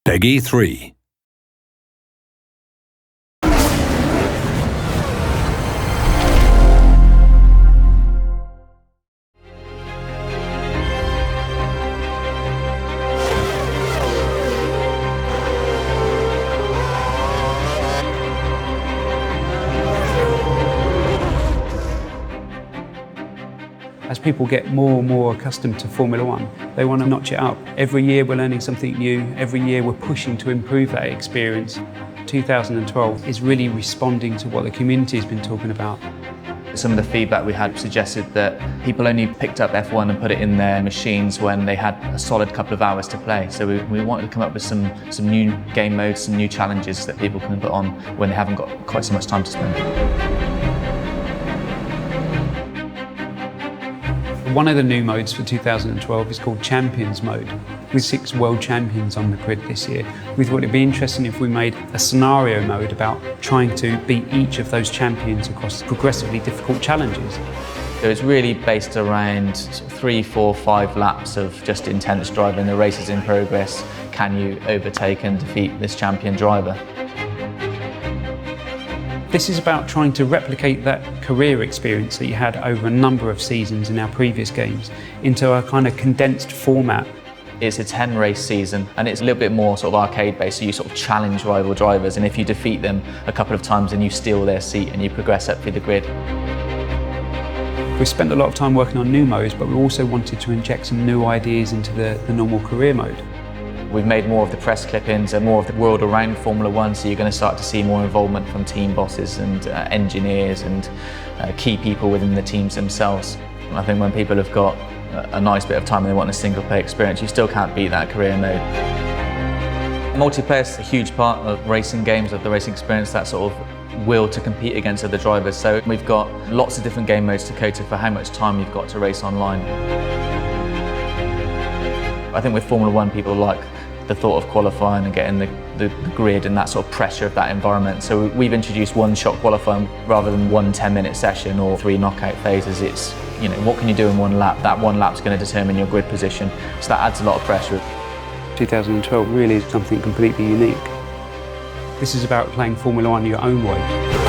Peggy 3. As people get more and more accustomed to Formula One, they want to notch it up. Every year we're learning something new, every year we're pushing to improve that experience. 2012 is really responding to what the community has been talking about. Some of the feedback we had suggested that people only picked up F1 and put it in their machines when they had a solid couple of hours to play. So we wanted to come up with some new game modes, some new challenges that people can put on when they haven't got quite so much time to spend. One of the new modes for 2012 is called Champions Mode, with 6 world champions on the grid this year. We thought it'd be interesting if we made a scenario mode about trying to beat each of those champions across progressively difficult challenges. So it's really based around 3, 4, 5 laps of just intense driving. The race is in progress. Can you overtake and defeat this champion driver? This is about trying to replicate that career experience that you had over a number of seasons in our previous games into a kind of condensed format. It's a 10-race season and it's a little bit more sort of arcade-based, so you sort of challenge rival drivers, and if you defeat them a couple of times then you steal their seat and you progress up through the grid. We've spent a lot of time working on new modes, but we also wanted to inject some new ideas into the normal career mode. We've made more of the press clippings and more of the world around Formula One, so you're going to start to see more involvement from team bosses and engineers and key people within the teams themselves. And I think when people have got a nice bit of time and they want a single player experience, you still can't beat that career mode. Multiplayer is a huge part of racing games, of the racing experience, that sort of will to compete against other drivers. So we've got lots of different game modes to cater for how much time you've got to race online. I think with Formula One people like the thought of qualifying and getting the grid and that sort of pressure of that environment. So we've introduced one-shot qualifying rather than one 10-minute session or 3 knockout phases. It's, you know, what can you do in one lap? That one lap's going to determine your grid position. So that adds a lot of pressure. 2012 really is something completely unique. This is about playing Formula One your own way.